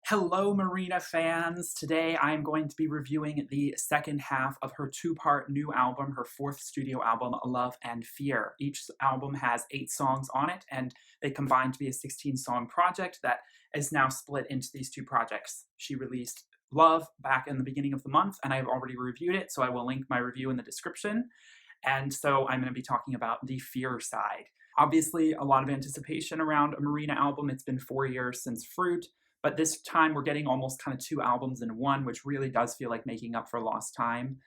Hello, Marina fans. Today I'm going to be reviewing the second half of her two-part new album, her fourth studio album, Love and Fear. Each album has 8 songs on it, and they combine to be a 16-song project that is now split into these two projects. She released Love back in the beginning of the month, and I've already reviewed it, so I will link my review in the description. And so I'm going to be talking about the Fear side. Obviously, a lot of anticipation around a Marina album. It's been 4 years since Fruit. But this time we're getting almost kind of 2 albums in one, which really does feel like making up for lost time.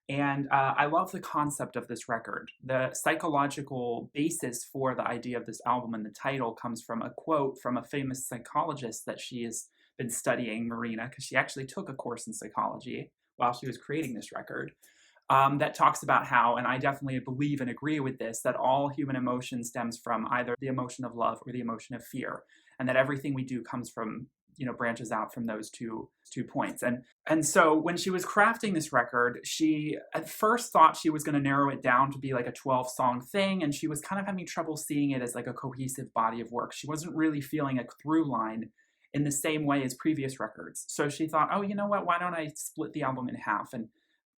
And I love the concept of this record. The psychological basis for the idea of this album and the title comes from a quote from a famous psychologist that she has been studying, Marina, because she actually took a course in psychology while she was creating this record. That talks about how, and I definitely believe and agree with this, that all human emotion stems from either the emotion of love or the emotion of fear, and that everything we do comes from, branches out from those two points. And so when she was crafting this record, she at first thought she was going to narrow it down to be like a 12-song thing, and she was kind of having trouble seeing it as like a cohesive body of work. She wasn't really feeling a through line in the same way as previous records. So she thought, oh, you know what, why don't I split the album in half and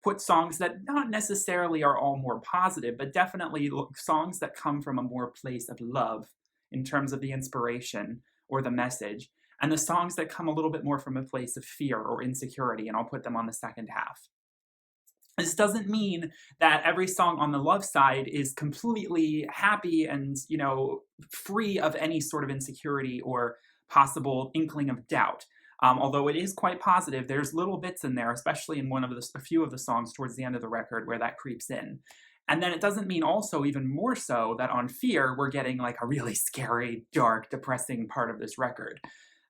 put songs that not necessarily are all more positive, but definitely songs that come from a more place of love in terms of the inspiration or the message, and the songs that come a little bit more from a place of fear or insecurity, and I'll put them on the second half. This doesn't mean that every song on the love side is completely happy and, free of any sort of insecurity or possible inkling of doubt. Although it is quite positive, there's little bits in there, especially in a few of the songs towards the end of the record where that creeps in. And then it doesn't mean also even more so that on Fear, we're getting like a really scary, dark, depressing part of this record.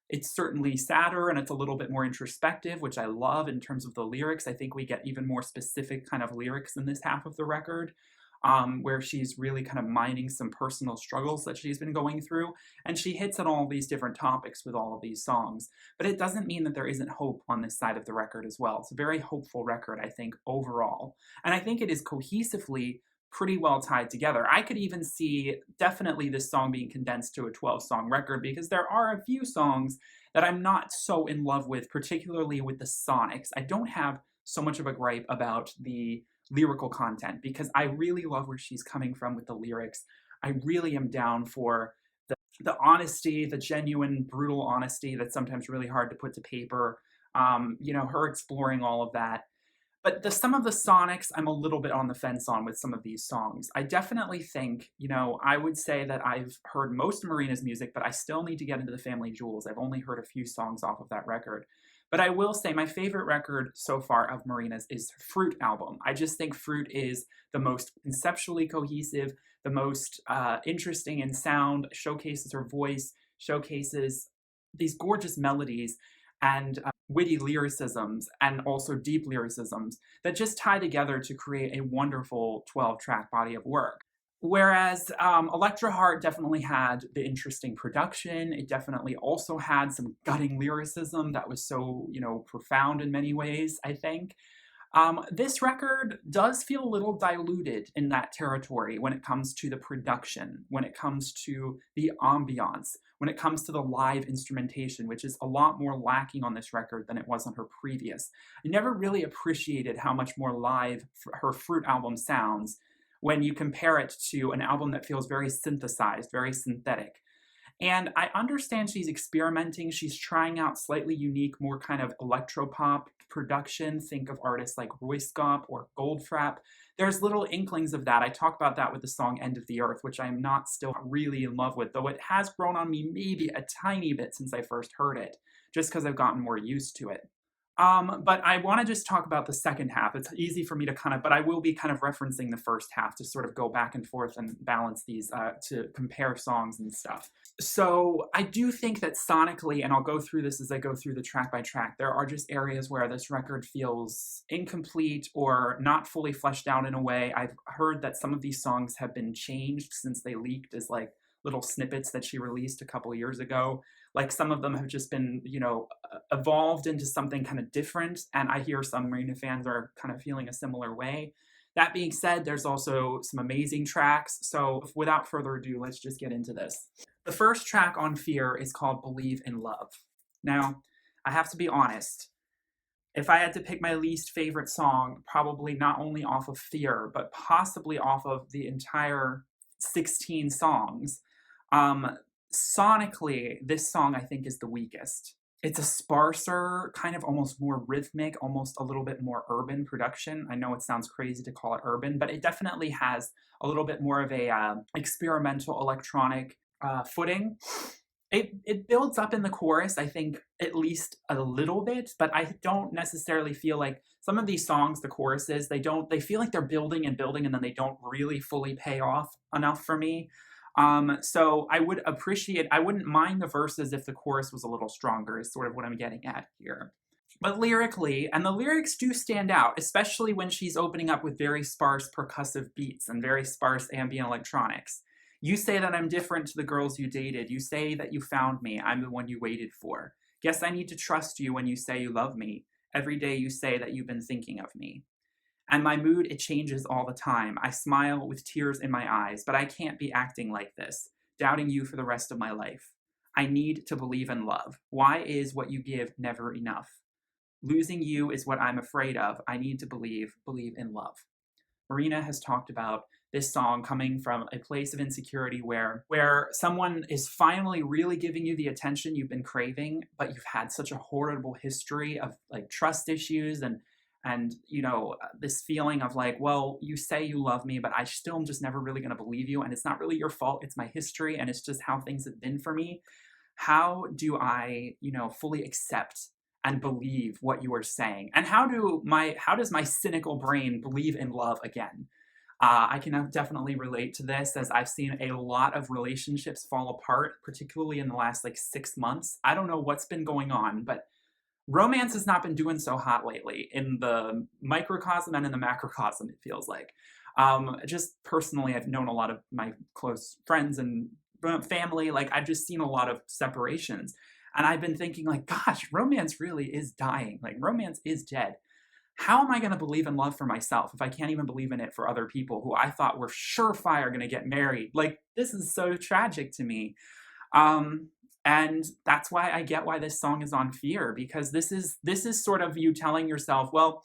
It's certainly sadder and it's a little bit more introspective, which I love in terms of the lyrics. I think we get even more specific kind of lyrics in this half of the record, where she's really kind of mining some personal struggles that she's been going through. And she hits on all these different topics with all of these songs. But it doesn't mean that there isn't hope on this side of the record as well. It's a very hopeful record, I think, overall. And I think it is cohesively pretty well tied together. I could even see definitely this song being condensed to a 12-song record, because there are a few songs that I'm not so in love with, particularly with the sonics. I don't have so much of a gripe about the lyrical content, because I really love where she's coming from with the lyrics. I really am down for the honesty, the genuine, brutal honesty that's sometimes really hard to put to paper. Her exploring all of that. But some of the sonics, I'm a little bit on the fence on with some of these songs. I definitely think, I would say that I've heard most of Marina's music, but I still need to get into the Family Jewels. I've only heard a few songs off of that record. But I will say my favorite record so far of Marina's is Fruit album. I just think Fruit is the most conceptually cohesive, the most interesting in sound, showcases her voice, showcases these gorgeous melodies and witty lyricisms and also deep lyricisms that just tie together to create a wonderful 12-track body of work. Whereas Electra Heart definitely had the interesting production. It definitely also had some gutting lyricism that was so, profound in many ways, I think. This record does feel a little diluted in that territory when it comes to the production, when it comes to the ambiance, when it comes to the live instrumentation, which is a lot more lacking on this record than it was on her previous. I never really appreciated how much more live her Fruit album sounds when you compare it to an album that feels very synthesized, very synthetic. And I understand she's experimenting. She's trying out slightly unique, more kind of electropop production. Think of artists like Royskop or Goldfrapp. There's little inklings of that. I talk about that with the song End of the Earth, which I'm not still really in love with, though it has grown on me maybe a tiny bit since I first heard it, just because I've gotten more used to it. But I want to just talk about the second half. It's easy for me to but I will be kind of referencing the first half to sort of go back and forth and balance these to compare songs and stuff. So I do think that sonically, and I'll go through this as I go through the track by track, there are just areas where this record feels incomplete or not fully fleshed out in a way. I've heard that some of these songs have been changed since they leaked as like little snippets that she released a couple years ago. Like some of them have just been, evolved into something kind of different. And I hear some Marina fans are kind of feeling a similar way. That being said, there's also some amazing tracks. So without further ado, let's just get into this. The first track on Fear is called Believe in Love. Now, I have to be honest. If I had to pick my least favorite song, probably not only off of Fear, but possibly off of the entire 16 songs, um, sonically, this song I think is the weakest. It's a sparser, kind of almost more rhythmic, almost a little bit more urban production. I know it sounds crazy to call it urban, but it definitely has a little bit more of a experimental electronic footing. It builds up in the chorus, I think, at least a little bit, but I don't necessarily feel like some of these songs, the choruses, they feel like they're building and building and then they don't really fully pay off enough for me. So I wouldn't mind the verses if the chorus was a little stronger, is sort of what I'm getting at here. But lyrically, and the lyrics do stand out, especially when she's opening up with very sparse percussive beats and very sparse ambient electronics. You say that I'm different to the girls you dated. You say that you found me. I'm the one you waited for. Guess I need to trust you when you say you love me. Every day you say that you've been thinking of me. And my mood, it changes all the time. I smile with tears in my eyes, but I can't be acting like this, doubting you for the rest of my life. I need to believe in love. Why is what you give never enough? Losing you is what I'm afraid of. I need to believe in love. Marina has talked about this song coming from a place of insecurity where someone is finally really giving you the attention you've been craving, but you've had such a horrible history of like trust issues and this feeling of like, well, you say you love me, but I still am just never really going to believe you, and it's not really your fault, it's my history and it's just how things have been for me. How do I, fully accept and believe what you are saying? And how does my cynical brain believe in love again? I can definitely relate to this, as I've seen a lot of relationships fall apart, particularly in the last like 6 months. I don't know what's been going on, but romance has not been doing so hot lately in the microcosm and in the macrocosm, it feels like. Just personally, I've known a lot of my close friends and family, like I've just seen a lot of separations. And I've been thinking like, gosh, romance really is dying. Like romance is dead. How am I going to believe in love for myself if I can't even believe in it for other people who I thought were surefire going to get married? Like, this is so tragic to me. And that's why I get why this song is on Fear, because this is sort of you telling yourself, well,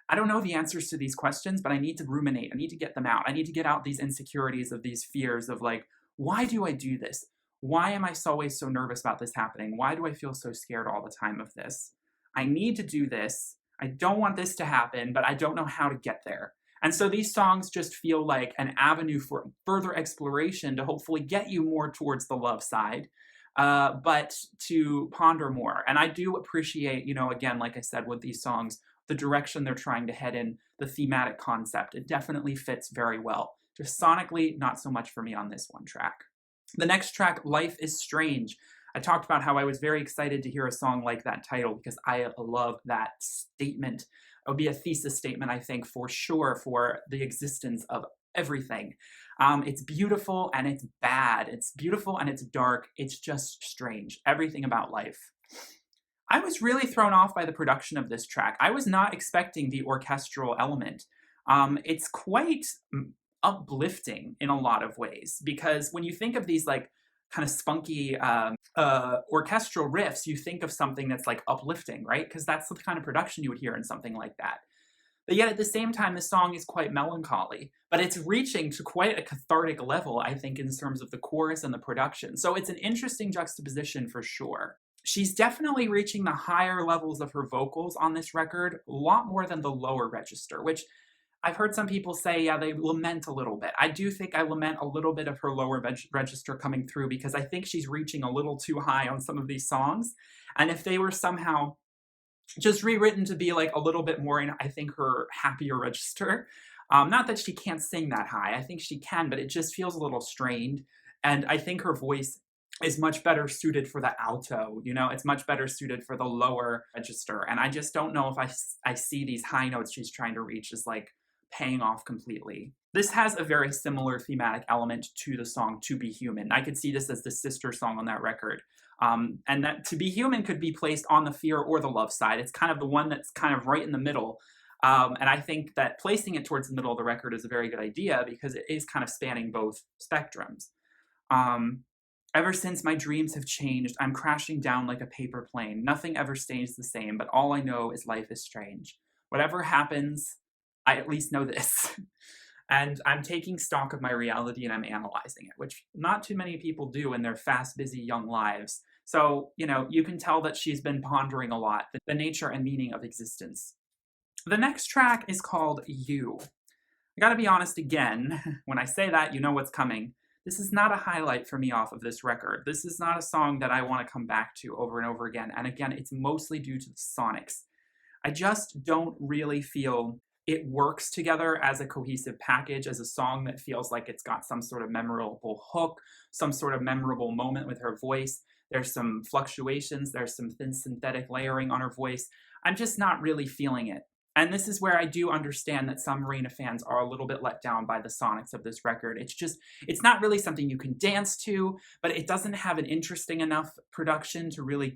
I don't know the answers to these questions, but I need to ruminate. I need to get them out. I need to get out these insecurities of these fears of like, why do I do this? Why am I always so nervous about this happening? Why do I feel so scared all the time of this? I need to do this. I don't want this to happen, but I don't know how to get there. And so these songs just feel like an avenue for further exploration to hopefully get you more towards the love side, but to ponder more. And I do appreciate, again, like I said, with these songs, the direction they're trying to head in, the thematic concept. It definitely fits very well. Just sonically, not so much for me on this one track. The next track, Life is Strange. I talked about how I was very excited to hear a song like that title because I love that statement. It would be a thesis statement, I think, for sure, for the existence of everything. It's beautiful and it's bad. It's beautiful and it's dark. It's just strange. Everything about life. I was really thrown off by the production of this track. I was not expecting the orchestral element. It's quite uplifting in a lot of ways, because when you think of these like kind of spunky orchestral riffs, you think of something that's like uplifting, right? Because that's the kind of production you would hear in something like that. But yet at the same time, the song is quite melancholy, but it's reaching to quite a cathartic level, I think, in terms of the chorus and the production. So it's an interesting juxtaposition for sure. She's definitely reaching the higher levels of her vocals on this record, a lot more than the lower register, which I've heard some people say, yeah, they lament a little bit. I do think I lament a little bit of her lower register coming through, because I think she's reaching a little too high on some of these songs. And if they were somehow just rewritten to be like a little bit more in, I think, her happier register. Not that she can't sing that high. I think she can, but it just feels a little strained. And I think her voice is much better suited for the alto, it's much better suited for the lower register. And I just don't know if I see these high notes she's trying to reach as like paying off completely. This has a very similar thematic element to the song To Be Human. I could see this as the sister song on that record. And that To Be Human could be placed on the fear or the love side. It's kind of the one that's kind of right in the middle. And I think that placing it towards the middle of the record is a very good idea, because it is kind of spanning both spectrums. Ever since my dreams have changed, I'm crashing down like a paper plane. Nothing ever stays the same, but all I know is life is strange. Whatever happens, I at least know this. And I'm taking stock of my reality and I'm analyzing it, which not too many people do in their fast, busy young lives. So, you can tell that she's been pondering a lot, the nature and meaning of existence. The next track is called You. I gotta be honest again, when I say that, you know what's coming. This is not a highlight for me off of this record. This is not a song that I want to come back to over and over again. And again, it's mostly due to the sonics. I just don't really feel it works together as a cohesive package, as a song that feels like it's got some sort of memorable hook, some sort of memorable moment with her voice. There's some fluctuations, there's some thin synthetic layering on her voice. I'm just not really feeling it. And this is where I do understand that some Marina fans are a little bit let down by the sonics of this record. It's not really something you can dance to, but it doesn't have an interesting enough production to really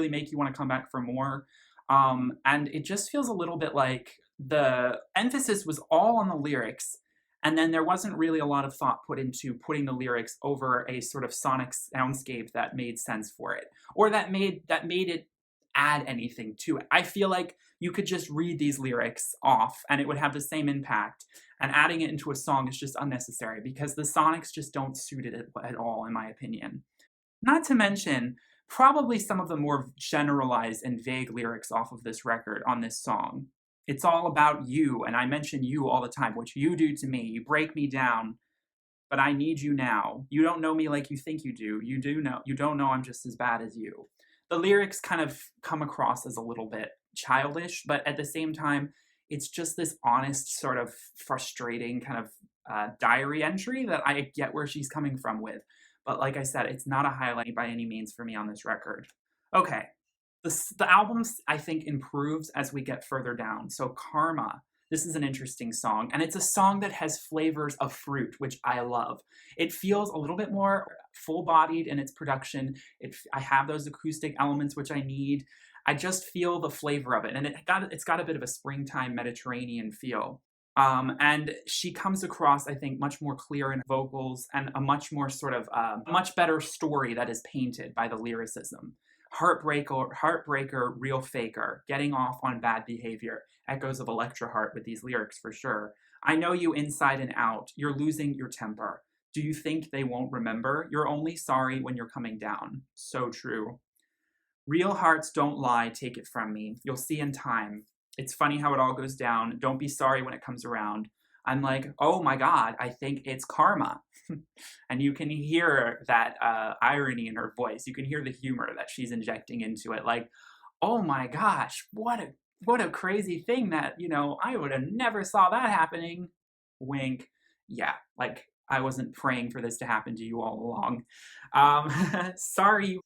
make you want to come back for more. And it just feels a little bit like the emphasis was all on the lyrics, and then there wasn't really a lot of thought put into putting the lyrics over a sort of sonic soundscape that made sense for it, or that made it add anything to it. I feel like you could just read these lyrics off and it would have the same impact, and adding it into a song is just unnecessary because the sonics just don't suit it at all, in my opinion. Not to mention, probably some of the more generalized and vague lyrics off of this record on this song. It's all about you, and I mention you all the time, what you do to me. You break me down, but I need you now. You don't know me like you think you do. You don't know I'm just as bad as you. The lyrics kind of come across as a little bit childish, but at the same time, it's just this honest, sort of frustrating kind of diary entry that I get where she's coming from with. But like I said, it's not a highlight by any means for me on this record. Okay, the album, I think, improves as we get further down. So Karma, this is an interesting song, and it's a song that has flavors of fruit, which I love. It feels a little bit more full-bodied in its production. I have those acoustic elements which I need. I just feel the flavor of it, and it's got a bit of a springtime Mediterranean feel. And she comes across, I think, much more clear in vocals and a much more sort of, much better story that is painted by the lyricism. Heartbreaker, real faker, getting off on bad behavior. Echoes of Electra Heart with these lyrics for sure. I know you inside and out. You're losing your temper. Do you think they won't remember? You're only sorry when you're coming down. So true. Real hearts don't lie, take it from me. You'll see in time. It's funny how it all goes down. Don't be sorry when it comes around. I'm like, oh my God, I think it's Karma. And you can hear that irony in her voice. You can hear the humor that she's injecting into it. Like, oh my gosh, what a crazy thing that, I would have never saw that happening. Wink. Yeah, like I wasn't praying for this to happen to you all along. Sorry,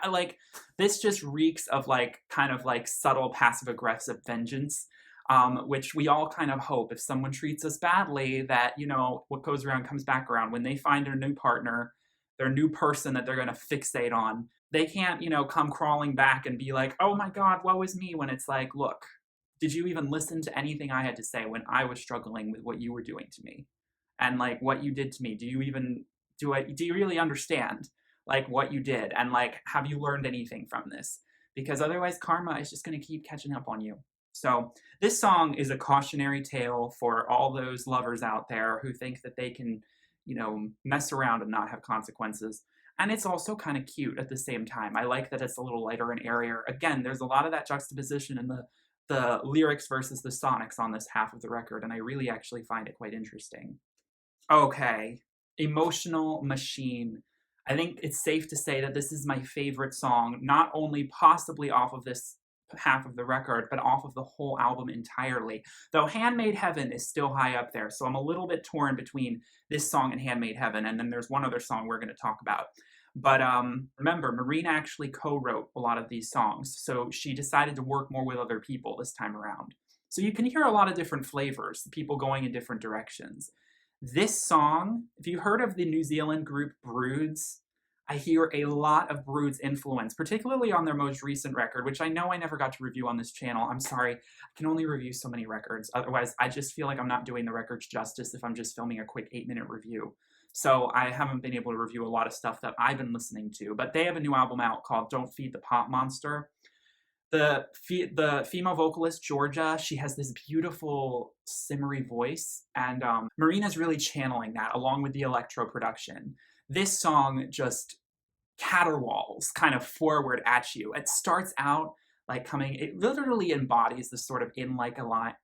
like this just reeks of kind of subtle passive aggressive vengeance. Which we all kind of hope if someone treats us badly that, what goes around comes back around. When they find their new partner, their new person that they're going to fixate on, they can't, come crawling back and be like, oh my God, woe is me, when it's like, look, did you even listen to anything I had to say when I was struggling with what you were doing to me? And what you did to me? Do you really understand what you did? And have you learned anything from this? Because otherwise karma is just going to keep catching up on you. So this song is a cautionary tale for all those lovers out there who think that they can, mess around and not have consequences. And it's also kind of cute at the same time. I like that it's a little lighter and airier. Again, there's a lot of that juxtaposition in the lyrics versus the sonics on this half of the record, and I really actually find it quite interesting. Okay, Emotional Machine. I think it's safe to say that this is my favorite song, not only possibly off of this half of the record, but off of the whole album entirely. Though Handmade Heaven is still high up there, so I'm a little bit torn between this song and Handmade Heaven, and then there's one other song we're going to talk about. But remember, Marina actually co-wrote a lot of these songs, so she decided to work more with other people this time around. So you can hear a lot of different flavors, people going in different directions. This song, if you heard of the New Zealand group Broods, I hear a lot of Broods' influence, particularly on their most recent record, which I know I never got to review on this channel. I'm sorry, I can only review so many records. Otherwise, I just feel like I'm not doing the records justice if I'm just filming a quick 8-minute review. So I haven't been able to review a lot of stuff that I've been listening to. But they have a new album out called Don't Feed the Pop Monster. The female vocalist Georgia, she has this beautiful simmery voice, and Marina's really channeling that along with the electro production. This song just caterwauls kind of forward at you. It starts out like coming, it literally embodies the sort of in like a line,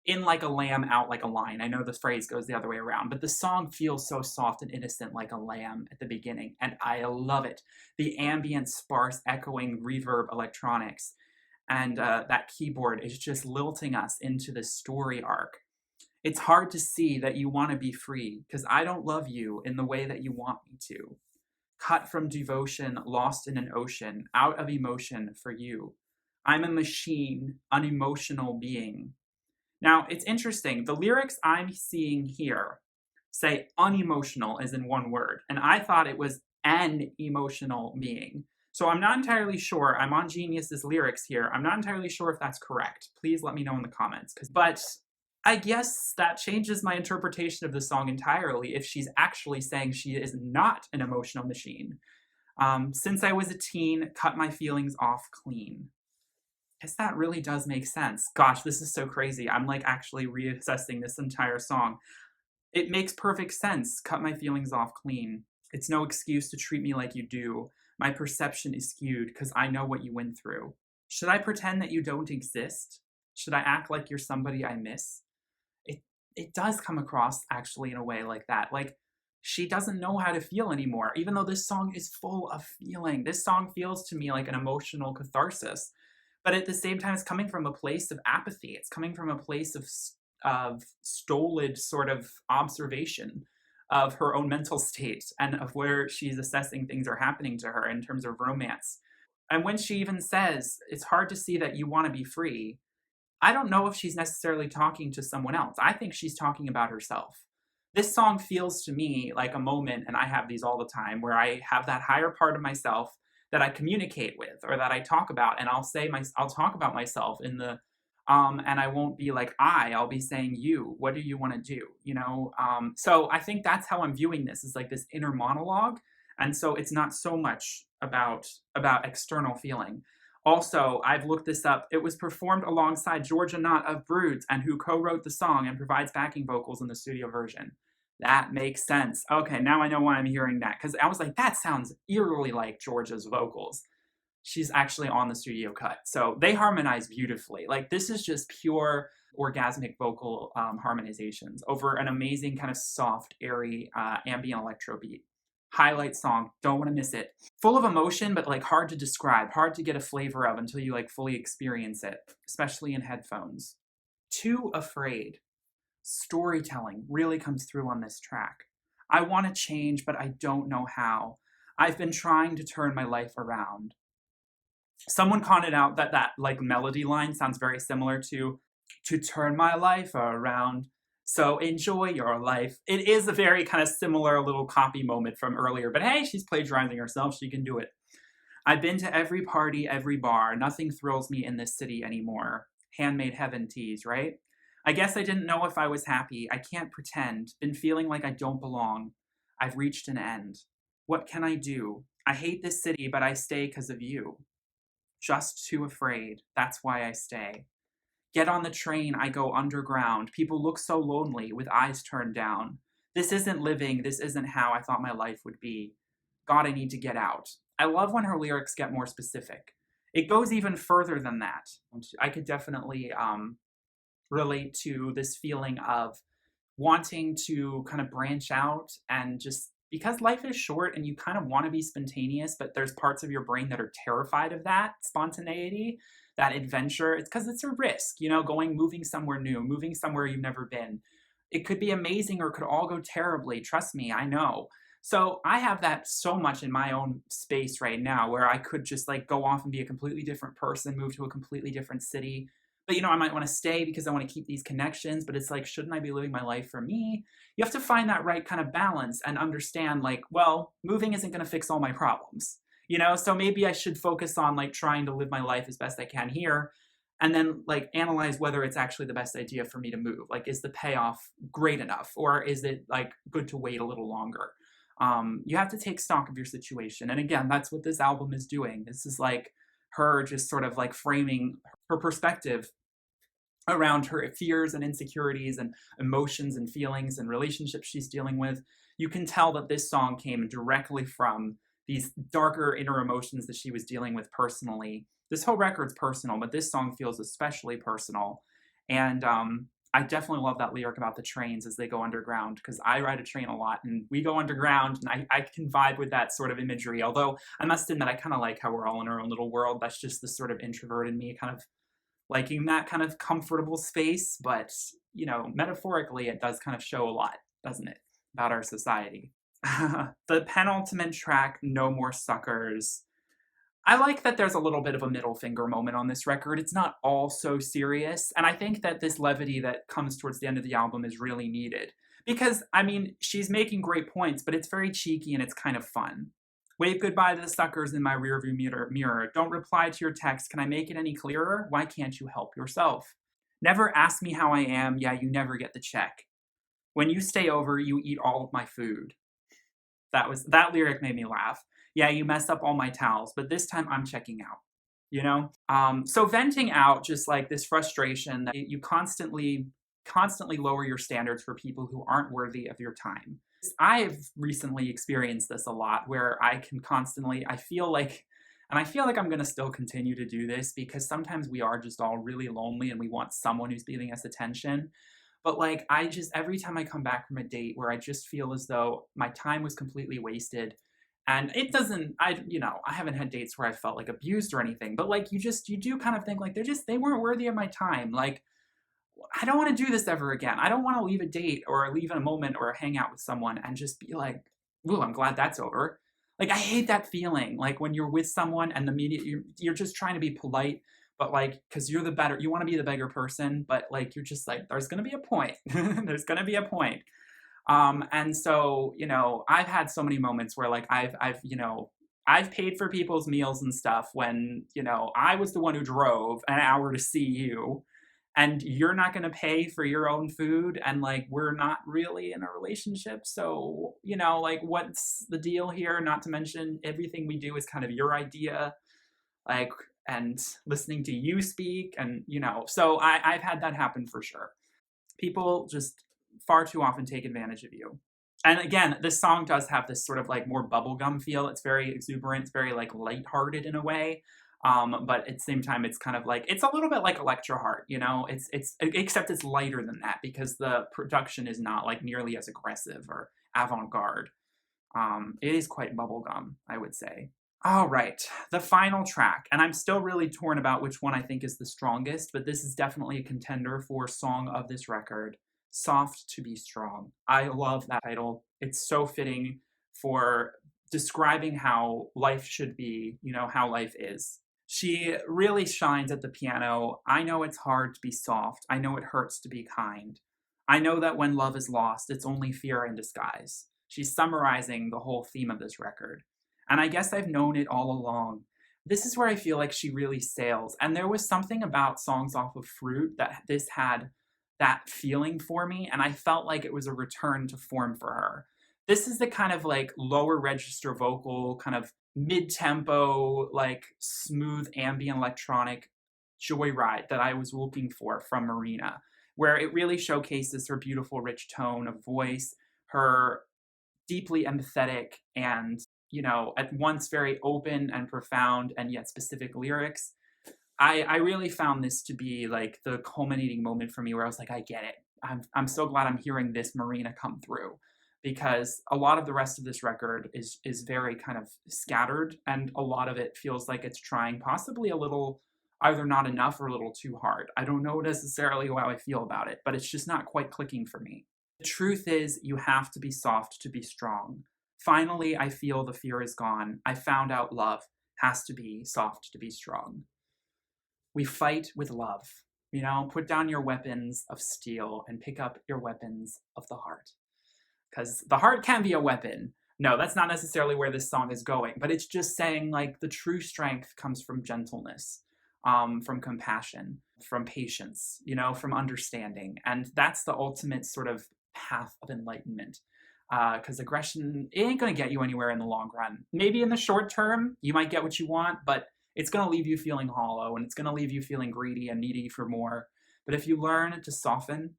in like a lamb, out like a lion. I know the phrase goes the other way around, but the song feels so soft and innocent like a lamb at the beginning, and I love it. The ambient, sparse, echoing reverb electronics and that keyboard is just lilting us into this story arc. It's hard to see that you want to be free because I don't love you in the way that you want me to. Cut from devotion, lost in an ocean, out of emotion for you. I'm a machine, unemotional being. Now, it's interesting. The lyrics I'm seeing here say unemotional as in one word, and I thought it was an emotional being. So I'm not entirely sure. I'm on Genius's lyrics here. I'm not entirely sure if that's correct. Please let me know in the comments. But I guess that changes my interpretation of the song entirely if she's actually saying she is not an emotional machine. Since I was a teen, cut my feelings off clean. Guess that really does make sense. Gosh, this is so crazy. I'm like actually reassessing this entire song. It makes perfect sense. Cut my feelings off clean. It's no excuse to treat me like you do. My perception is skewed because I know what you went through. Should I pretend that you don't exist? Should I act like you're somebody I miss? It does come across actually in a way like that. Like she doesn't know how to feel anymore, even though this song is full of feeling. This song feels to me like an emotional catharsis. But at the same time, it's coming from a place of apathy. It's coming from a place of stolid sort of observation of her own mental state and of where she's assessing things are happening to her in terms of romance. And when she even says, it's hard to see that you want to be free, I don't know if she's necessarily talking to someone else. I think she's talking about herself. This song feels to me like a moment, and I have these all the time, where I have that higher part of myself that I communicate with or that I talk about, and I'll talk about myself in the and I won't be like I'll be saying you. What do you want to do? You know. So I think that's how I'm viewing this, is like this inner monologue, and so it's not so much about external feeling. Also, I've looked this up. It was performed alongside Georgia Knott of Broods, and who co-wrote the song and provides backing vocals in the studio version. That makes sense. Okay, now I know why I'm hearing that, because I was like, that sounds eerily like Georgia's vocals. She's actually on the studio cut. So they harmonize beautifully. Like, this is just pure orgasmic vocal harmonizations over an amazing kind of soft, airy ambient electro beat. Highlight song, don't want to miss it. Full of emotion, but like hard to describe, hard to get a flavor of until you like fully experience it, especially in headphones. Too Afraid. Storytelling really comes through on this track. I want to change, but I don't know how. I've been trying to turn my life around. Someone commented out that that like melody line sounds very similar to turn my life around. So enjoy your life. It is a very kind of similar little copy moment from earlier, but hey, she's plagiarizing herself. She can do it. I've been to every party, every bar. Nothing thrills me in this city anymore. Handmade heaven tease, right? I guess I didn't know if I was happy. I can't pretend. Been feeling like I don't belong. I've reached an end. What can I do? I hate this city, but I stay because of you. Just too afraid. That's why I stay. Get on the train, I go underground. People look so lonely with eyes turned down. This isn't living. This isn't how I thought my life would be. God, I need to get out. I love when her lyrics get more specific. It goes even further than that. I could definitely relate to this feeling of wanting to kind of branch out, and just because life is short and you kind of want to be spontaneous, but there's parts of your brain that are terrified of that spontaneity, that adventure. It's because it's a risk, you know, moving somewhere new, moving somewhere you've never been. It could be amazing or it could all go terribly. Trust me, I know. So I have that so much in my own space right now, where I could just like go off and be a completely different person, move to a completely different city. But you know, I might want to stay because I want to keep these connections, but it's like, shouldn't I be living my life for me? You have to find that right kind of balance and understand like, well, moving isn't going to fix all my problems. You know, so maybe I should focus on like trying to live my life as best I can here. and then like analyze whether it's actually the best idea for me to move. Like, is the payoff great enough, or is it like good to wait a little longer? You have to take stock of your situation, and again, that's what this album is doing. This is like her just sort of like framing her perspective around her fears and insecurities and emotions and feelings and relationships she's dealing with. You can tell that this song came directly from these darker inner emotions that she was dealing with personally. This whole record's personal, but this song feels especially personal. And I definitely love that lyric about the trains as they go underground, because I ride a train a lot and we go underground, and I can vibe with that sort of imagery. Although I must admit, I kind of like how we're all in our own little world. That's just the sort of introvert in me kind of liking that kind of comfortable space. But, you know, metaphorically, it does kind of show a lot, doesn't it, about our society. The penultimate track, No More Suckers. I like that there's a little bit of a middle finger moment on this record. It's not all so serious, and I think that this levity that comes towards the end of the album is really needed. Because, I mean, she's making great points, but it's very cheeky and it's kind of fun. Wave goodbye to the suckers in my rearview mirror. Don't reply to your text. Can I make it any clearer? Why can't you help yourself? Never ask me how I am. Yeah, you never get the check. When you stay over, you eat all of my food. That lyric made me laugh. Yeah, you messed up all my towels, but this time I'm checking out. You know? So venting out just like this frustration that you constantly lower your standards for people who aren't worthy of your time. I've recently experienced this a lot, where I can constantly, I feel like I'm going to still continue to do this, because sometimes we are just all really lonely and we want someone who's giving us attention. But like, I just, every time I come back from a date where I just feel as though my time was completely wasted, and it doesn't, I haven't had dates where I felt like abused or anything, but like, you do kind of think like, they weren't worthy of my time. Like, I don't want to do this ever again. I don't want to leave a date or leave a moment or hang out with someone and just be like, ooh, I'm glad that's over. Like, I hate that feeling. Like when you're with someone and you're just trying to be polite, but like, cause you want to be the bigger person, but like, you're just like, there's going to be a point. There's going to be a point. And so, I've had so many moments where like, I've paid for people's meals and stuff when, I was the one who drove an hour to see you, and you're not going to pay for your own food, and like, we're not really in a relationship, so like, what's the deal here? Not to mention, everything we do is kind of your idea, like, and listening to you speak, and so I've had that happen for sure. People just far too often take advantage of you. And again, this song does have this sort of like more bubblegum feel. It's very exuberant, it's very like lighthearted in a way. But at the same time, it's kind of like, it's a little bit like Electro Heart, it's except it's lighter than that, because the production is not like nearly as aggressive or avant-garde. It is quite bubblegum, I would say. All right, the final track, and I'm still really torn about which one I think is the strongest, but this is definitely a contender for song of this record. Soft to Be Strong. I love that title. It's so fitting for describing how life should be, how life is. She really shines at the piano. I know it's hard to be soft. I know it hurts to be kind. I know that when love is lost, it's only fear in disguise. She's summarizing the whole theme of this record. And I guess I've known it all along. This is where I feel like she really sails. And there was something about songs off of Fruit that this had that feeling for me, and I felt like it was a return to form for her. This is the kind of like lower register vocal, kind of mid-tempo, like smooth ambient electronic joyride that I was looking for from Marina, where it really showcases her beautiful, rich tone of voice, her deeply empathetic and, at once very open and profound and yet specific lyrics. I really found this to be like the culminating moment for me, where I was like, I get it. I'm so glad I'm hearing this Marina come through, because a lot of the rest of this record is very kind of scattered, and a lot of it feels like it's trying possibly a little, either not enough or a little too hard. I don't know necessarily how I feel about it, but it's just not quite clicking for me. The truth is, you have to be soft to be strong. Finally, I feel the fear is gone. I found out love has to be soft to be strong. We fight with love. Put down your weapons of steel and pick up your weapons of the heart. Because the heart can be a weapon. No, that's not necessarily where this song is going, but it's just saying like the true strength comes from gentleness, from compassion. from patience, you know, from understanding. And that's the ultimate sort of path of enlightenment. Because aggression, it ain't going to get you anywhere in the long run. Maybe in the short term, you might get what you want, but it's going to leave you feeling hollow and it's going to leave you feeling greedy and needy for more. But if you learn to soften,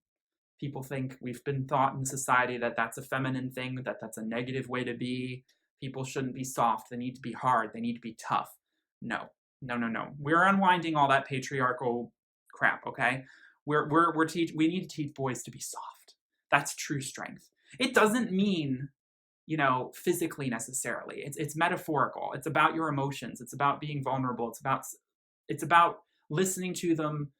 people think we've been taught in society that that's a feminine thing, that that's a negative way to be. People shouldn't be soft. They need to be hard. They need to be tough. No, no, no, no. We're unwinding all that patriarchal crap, okay? We need to teach boys to be soft. That's true strength. It doesn't mean, you know, physically necessarily. It's metaphorical. It's about your emotions. It's about being vulnerable. It's about listening to them,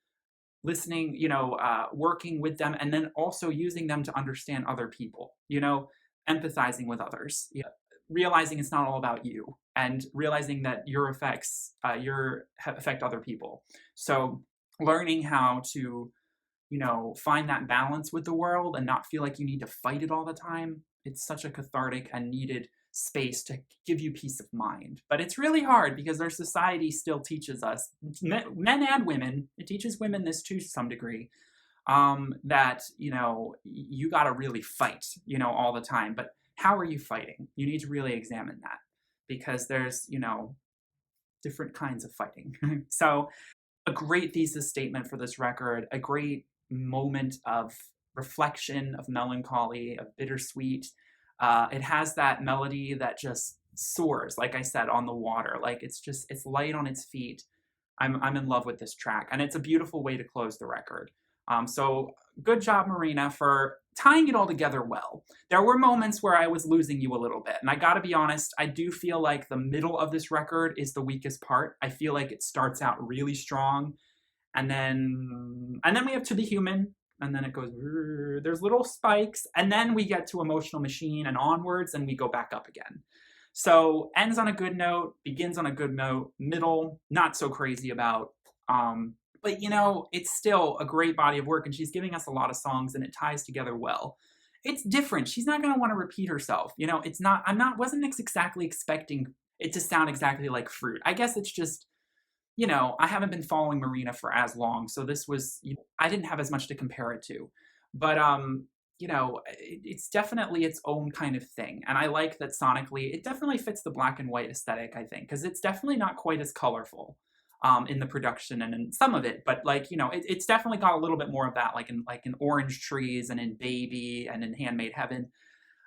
listening, you know, working with them, and then also using them to understand other people, you know, empathizing with others, you know, realizing it's not all about you and realizing that your effects, affect other people. So learning how to, you know, find that balance with the world and not feel like you need to fight it all the time. It's such a cathartic and needed space to give you peace of mind. But it's really hard because our society still teaches us, men and women, it teaches women this too to some degree, that, you know, you got to really fight, you know, all the time. But how are you fighting? You need to really examine that because there's, you know, different kinds of fighting. So a great thesis statement for this record, a great moment of reflection, of melancholy, of bittersweet. It has that melody that just soars, like I said, on the water. Like it's light on its feet. I'm in love with this track, and it's a beautiful way to close the record. So good job, Marina, for tying it all together well. There were moments where I was losing you a little bit, and I gotta be honest, I do feel like the middle of this record is the weakest part. I feel like it starts out really strong, and then we have To Be Human, and then it goes, there's little spikes, and then we get to Emotional Machine and onwards, and we go back up again. So ends on a good note, begins on a good note, middle, not so crazy about. But, you know, it's still a great body of work, and she's giving us a lot of songs, and it ties together well. It's different. She's not going to want to repeat herself. You know, it's not, wasn't exactly expecting it to sound exactly like Fruit. I guess it's just, you know, I haven't been following Marina for as long, so this was, you know, I didn't have as much to compare it to. But, you know, it's definitely its own kind of thing. And I like that sonically, it definitely fits the black and white aesthetic, I think, because it's definitely not quite as colorful. In the production and in some of it, but like, you know, it's definitely got a little bit more of that, like in Orange Trees and in Baby and in Handmade Heaven.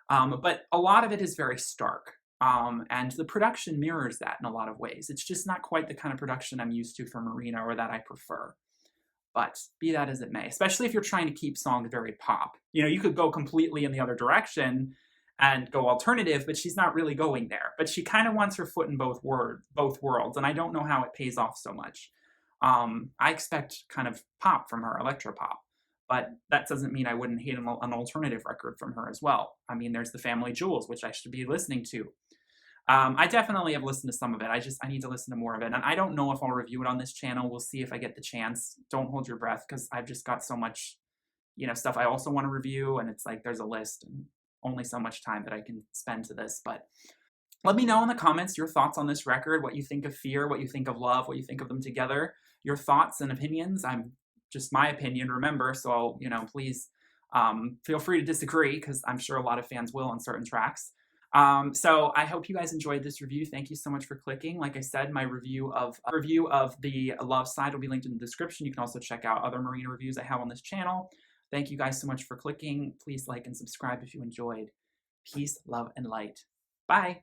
But a lot of it is very stark. And the production mirrors that in a lot of ways. It's just not quite the kind of production I'm used to for Marina or that I prefer. But be that as it may, especially if you're trying to keep songs very pop. You know, you could go completely in the other direction and go alternative, but she's not really going there. But she kind of wants her foot in both worlds, and I don't know how it pays off so much. I expect kind of pop from her, electro pop, but that doesn't mean I wouldn't hate an alternative record from her as well. I mean, there's the Family Jewels, which I should be listening to. I definitely have listened to some of it. I need to listen to more of it, and I don't know if I'll review it on this channel. We'll see if I get the chance. Don't hold your breath, because I've just got so much, you know, stuff I also want to review, and it's like there's a list and only so much time that I can spend to this. But let me know in the comments your thoughts on this record, what you think of Fear, what you think of Love, what you think of them together, your thoughts and opinions. I'm just my opinion, remember, so, you know, please feel free to disagree, because I'm sure a lot of fans will on certain tracks. So I hope you guys enjoyed this review. Thank you so much for clicking. Like I said, my review of the Love side will be linked in the description. You can also check out other Marina reviews I have on this channel. Thank you guys so much for clicking. Please like and subscribe if you enjoyed. Peace, love, and light. Bye.